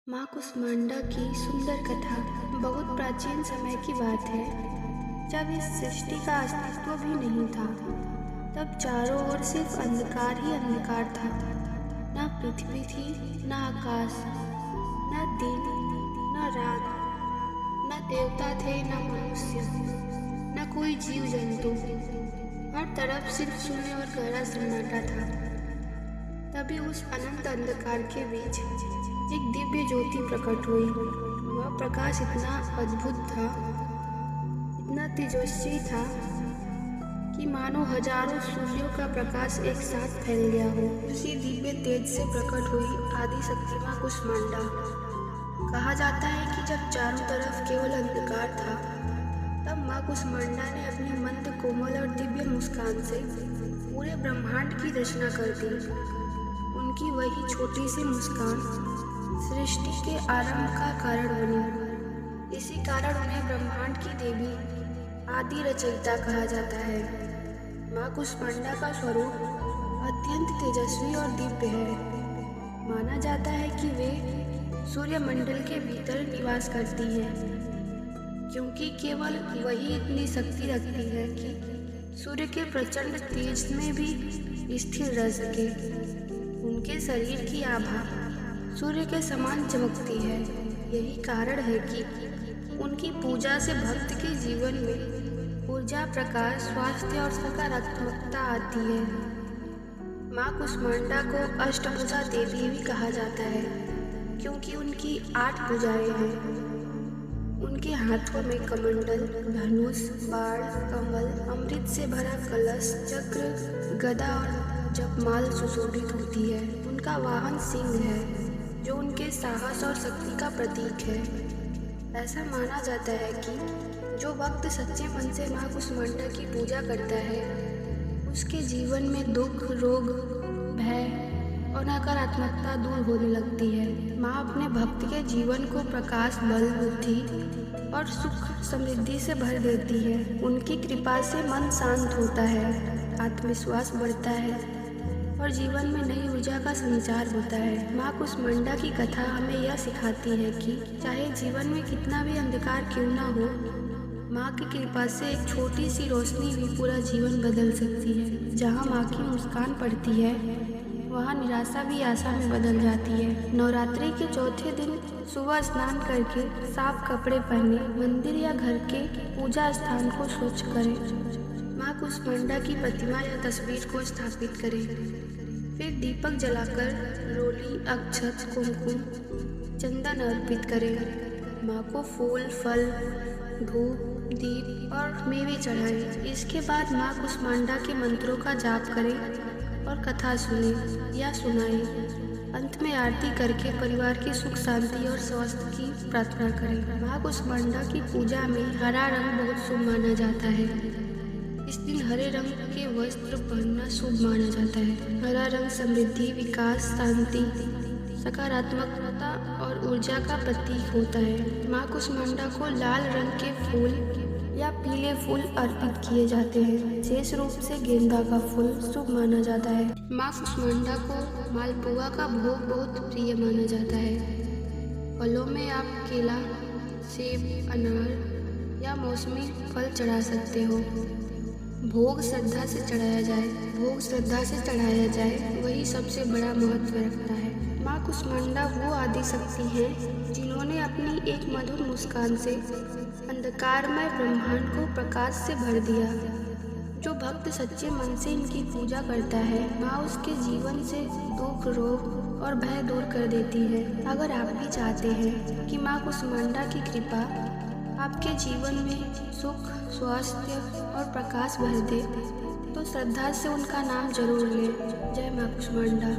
माँ कुष्मांडा की सुंदर कथा बहुत प्राचीन समय की बात है। जब इस सृष्टि का अस्तित्व भी नहीं था, तब चारों ओर सिर्फ अंधकार ही अंधकार था। न पृथ्वी थी, न आकाश, न दिन, न रात, न देवता थे, न मनुष्य, न कोई जीव जंतु। हर तरफ सिर्फ शून्य और गहरा सन्नाटा था। तभी उस अनंत अंधकार के बीच एक दिव्य ज्योति प्रकट हुई। वह प्रकाश इतना अद्भुत था, इतना तेजस्वी था कि मानो हजारों सूर्यों का प्रकाश एक साथ फैल गया हो। उसी दिव्य तेज से प्रकट हुई आदि शक्ति माँ कुष्मांडा। कहा जाता है कि जब चारों तरफ केवल अंधकार था, तब माँ कुष्मांडा ने अपनी मंद कोमल और दिव्य मुस्कान से पूरे ब्रह्मांड की रचना कर दी। उनकी वही छोटी सी मुस्कान सृष्टि के आरंभ का कारण बनी। इसी कारण उन्हें ब्रह्मांड की देवी, आदि रचयिता कहा जाता है। माँ कुष्मांडा का स्वरूप अत्यंत तेजस्वी और दिव्य है। माना जाता है कि वे सूर्यमंडल के भीतर निवास करती हैं, क्योंकि केवल वही इतनी शक्ति रखती है कि सूर्य के प्रचंड तेज में भी स्थिर रह सके। उनके शरीर की आभा सूर्य के समान चमकती है। यही कारण है कि उनकी पूजा से भक्त के जीवन में ऊर्जा, प्रकाश, स्वास्थ्य और सकारात्मकता आती है। माँ कुष्मांडा को अष्टभुजा देवी भी कहा जाता है, क्योंकि उनकी 8 भुजाएं हैं। उनके हाथों में कमंडल, धनुष, बाण, कमल, अमृत से भरा कलश, चक्र, गदा और जपमाल सुशोभित होती है। उनका वाहन सिंह है, जो उनके साहस और शक्ति का प्रतीक है। ऐसा माना जाता है कि जो भक्त सच्चे मन से माँ कुष्मांडा की पूजा करता है, उसके जीवन में दुख, रोग, भय और नकारात्मकता दूर होने लगती है। माँ अपने भक्त के जीवन को प्रकाश, बल, बुद्धि और सुख समृद्धि से भर देती है। उनकी कृपा से मन शांत होता है, आत्मविश्वास बढ़ता है और जीवन में नई ऊर्जा का संचार होता है। माँ कुष्मांडा की कथा हमें यह सिखाती है कि चाहे जीवन में कितना भी अंधकार क्यों ना हो, माँ की कृपा से एक छोटी सी रोशनी भी पूरा जीवन बदल सकती है। जहाँ माँ की मुस्कान पड़ती है, वहाँ निराशा भी आशा में बदल जाती है। नवरात्रि के चौथे दिन सुबह स्नान करके साफ कपड़े पहने मंदिर या घर के पूजा स्थान को स्वच्छ करें। माँ कुष्मांडा की प्रतिमा या तस्वीर को स्थापित करें। फिर दीपक जलाकर रोली, अक्षत, कुमकुम, चंदन अर्पित करें। माँ को फूल, फल, धूप, दीप और मेवे चढ़ाएं। इसके बाद माँ कुष्मांडा के मंत्रों का जाप करें और कथा सुनें या सुनाएं। अंत में आरती करके परिवार की सुख, शांति और स्वास्थ्य की प्रार्थना करें। माँ कुष्मांडा की पूजा में हरा रंग बहुत शुभ माना जाता है। इस दिन हरे रंग के वस्त्र पहनना शुभ माना जाता है। हरा रंग समृद्धि, विकास, शांति, सकारात्मकता और ऊर्जा का प्रतीक होता है। माँ कुष्मांडा को लाल रंग के फूल या पीले फूल अर्पित किए जाते हैं। विशेष रूप से गेंदा का फूल शुभ माना जाता है। माँ कुष्मांडा को मालपुआ का भोग बहुत प्रिय माना जाता है। फलों में आप केला, सेब, अनार या मौसमी फल चढ़ा सकते हो। भोग श्रद्धा से चढ़ाया जाए, वही सबसे बड़ा महत्व रखता है। माँ कुष्मांडा वो आदि शक्ति हैं जिन्होंने अपनी एक मधुर मुस्कान से अंधकारमय ब्रह्मांड को प्रकाश से भर दिया। जो भक्त सच्चे मन से इनकी पूजा करता है, माँ उसके जीवन से दुख, रोग और भय दूर कर देती है। अगर आप भी चाहते हैं कि माँ कुष्मांडा की कृपा आपके जीवन में सुख, स्वास्थ्य और प्रकाश भर दे, तो श्रद्धा से उनका नाम जरूर लें। जय माँ कुष्मांडा।